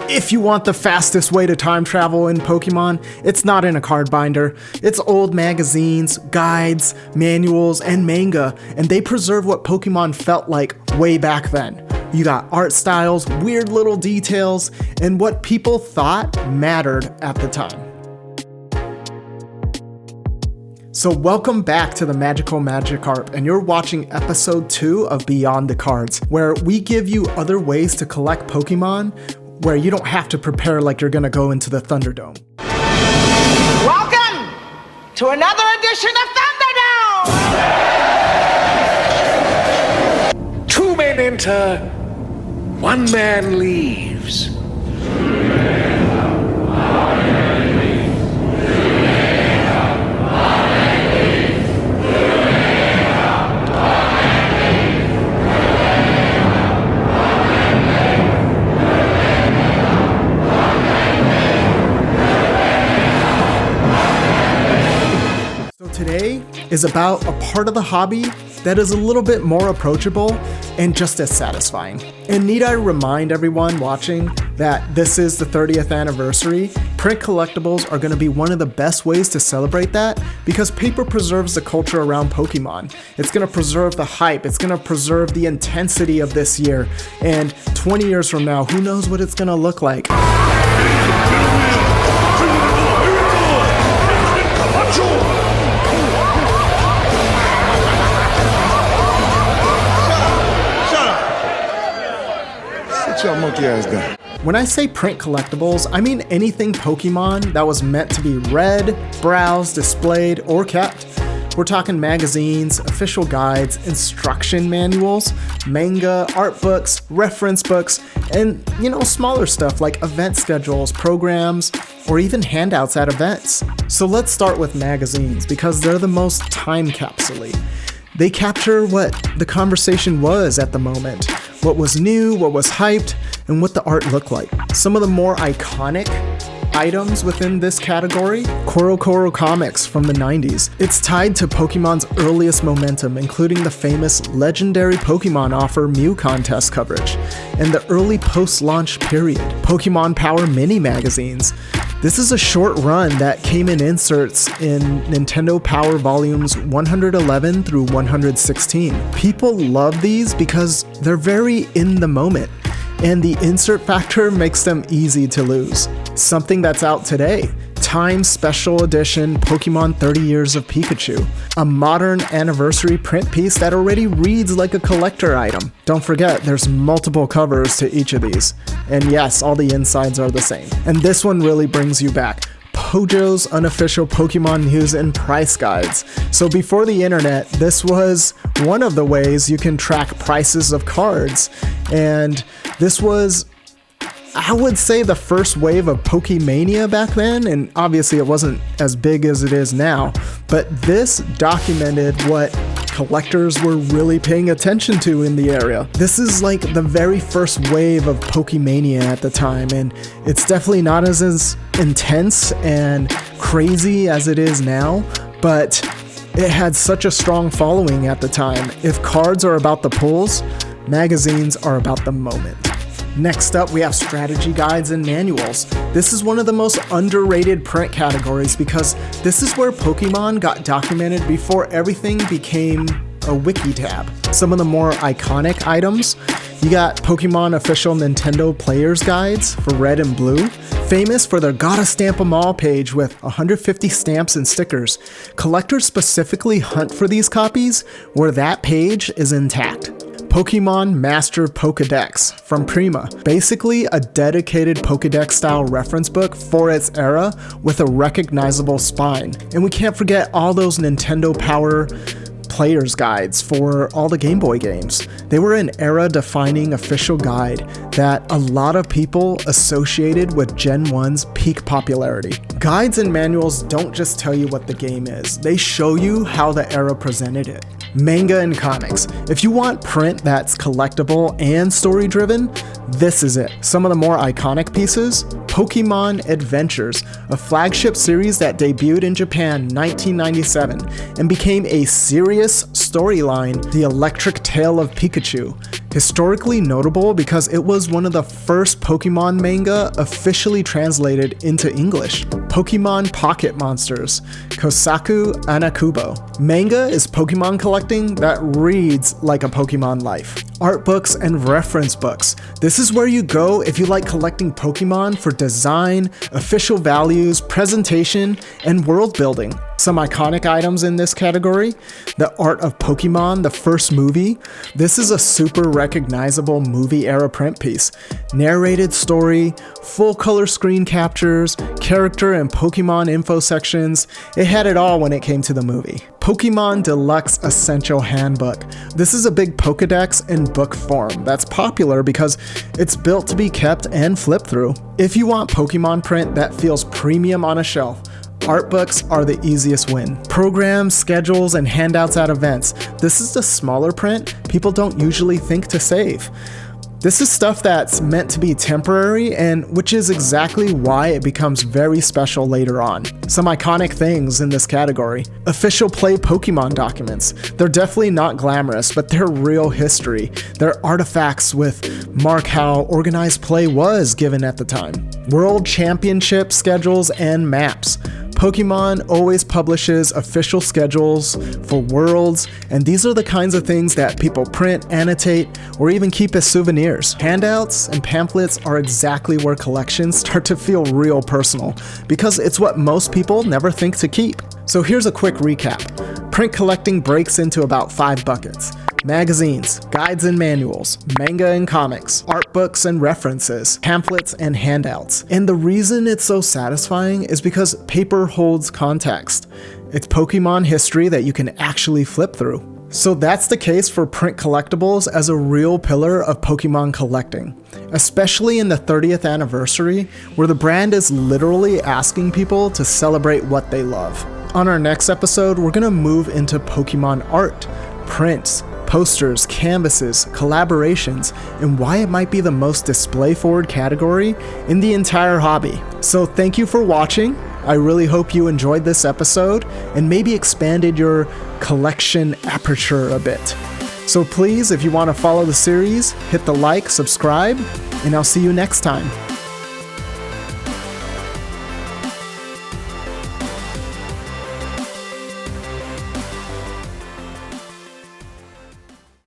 If you want the fastest way to time travel in Pokemon, it's not in a card binder. It's old magazines, guides, manuals, and manga, and they preserve what Pokemon felt like way back then. You got art styles, weird little details, and what people thought mattered at the time. So welcome back to the Magical Magikarp, and you're watching episode 2 of Beyond the Cards, where we give you other ways to collect Pokemon where you don't have to prepare like you're gonna go into the Thunderdome. Welcome to another edition of Thunderdome! 2 men enter, 1 man leaves. Today is about a part of the hobby that is a little bit more approachable and just as satisfying. And need I remind everyone watching that this is the 30th anniversary? Print collectibles are going to be one of the best ways to celebrate that because paper preserves the culture around Pokemon. It's going to preserve the hype, it's going to preserve the intensity of this year, and 20 years from now, who knows what it's going to look like. Your monkey ass down. When I say print collectibles, I mean anything Pokemon that was meant to be read, browsed, displayed, or kept. We're talking magazines, official guides, instruction manuals, manga, art books, reference books, and smaller stuff like event schedules, programs, or even handouts at events. So let's start with magazines because they're the most time capsule-y. They capture what the conversation was at the moment, what was new, what was hyped, and what the art looked like. Some of the more iconic items within this category, Koro Comics from the 90s. It's tied to Pokemon's earliest momentum, including the famous legendary Pokemon Offer Mew contest coverage, and the early post-launch period, Pokemon Power mini magazines. This is a short run that came in inserts in Nintendo Power volumes 111 through 116. People love these because they're very in the moment, and the insert factor makes them easy to lose. Something that's out today, Time Special Edition Pokemon 30 Years of Pikachu, a modern anniversary print piece that already reads like a collector item. Don't forget, there's multiple covers to each of these. And yes, all the insides are the same. And this one really brings you back. Pojo's unofficial Pokemon news and price guides. So before the internet, this was one of the ways you can track prices of cards. And this was, I would say, the first wave of Pokemania back then, and obviously it wasn't as big as it is now, but this documented what collectors were really paying attention to in the area. This is like the very first wave of Pokemania at the time, and it's definitely not as intense and crazy as it is now, but it had such a strong following at the time. If cards are about the pulls, magazines are about the moment. Next up, we have strategy guides and manuals. This is one of the most underrated print categories because this is where Pokemon got documented before everything became a wiki tab. Some of the more iconic items, you got Pokemon official Nintendo Players Guides for Red and Blue, famous for their Gotta Stamp 'em All page with 150 stamps and stickers. Collectors specifically hunt for these copies where that page is intact. Pokemon Master Pokédex from Prima, basically a dedicated Pokédex style reference book for its era with a recognizable spine. And we can't forget all those Nintendo Power players guides for all the Game Boy games. They were an era-defining official guide that a lot of people associated with Gen 1's peak popularity. Guides and manuals don't just tell you what the game is, they show you how the era presented it. Manga and comics. If you want print that's collectible and story-driven, this is it. Some of the more iconic pieces, Pokemon Adventures, a flagship series that debuted in Japan in 1997 and became a serious storyline, The Electric Tale of Pikachu. Historically notable because it was one of the first Pokemon manga officially translated into English. Pokemon Pocket Monsters, Kosaku Anakubo. Manga is Pokemon collecting that reads like a Pokemon life. Art books and reference books. This is where you go if you like collecting Pokemon for design, official values, presentation, and world building. Some iconic items in this category: The Art of Pokemon, the first movie. This is a super recognizable movie era print piece. Narrated story, full color screen captures, character and Pokemon info sections. It had it all when it came to the movie. Pokemon Deluxe Essential Handbook. This is a big Pokedex in book form that's popular because it's built to be kept and flipped through. If you want Pokemon print that feels premium on a shelf, art books are the easiest win. Programs, schedules, and handouts at events. This is the smaller print people don't usually think to save. This is stuff that's meant to be temporary, and which is exactly why it becomes very special later on. Some iconic things in this category. Official play Pokemon documents. They're definitely not glamorous, but they're real history. They're artifacts with mark how organized play was given at the time. World Championship schedules and maps. Pokemon always publishes official schedules for worlds, and these are the kinds of things that people print, annotate, or even keep as souvenirs. Handouts and pamphlets are exactly where collections start to feel real personal, because it's what most people never think to keep. So here's a quick recap. Print collecting breaks into about 5 buckets. Magazines, guides and manuals, manga and comics, art books and references, pamphlets and handouts. And the reason it's so satisfying is because paper holds context. It's Pokemon history that you can actually flip through. So that's the case for print collectibles as a real pillar of Pokemon collecting, especially in the 30th anniversary, where the brand is literally asking people to celebrate what they love. On our next episode, we're gonna move into Pokemon art, prints, posters, canvases, collaborations, and why it might be the most display-forward category in the entire hobby. So thank you for watching. I really hope you enjoyed this episode and maybe expanded your collection aperture a bit. So please, if you want to follow the series, hit the like, subscribe, and I'll see you next time.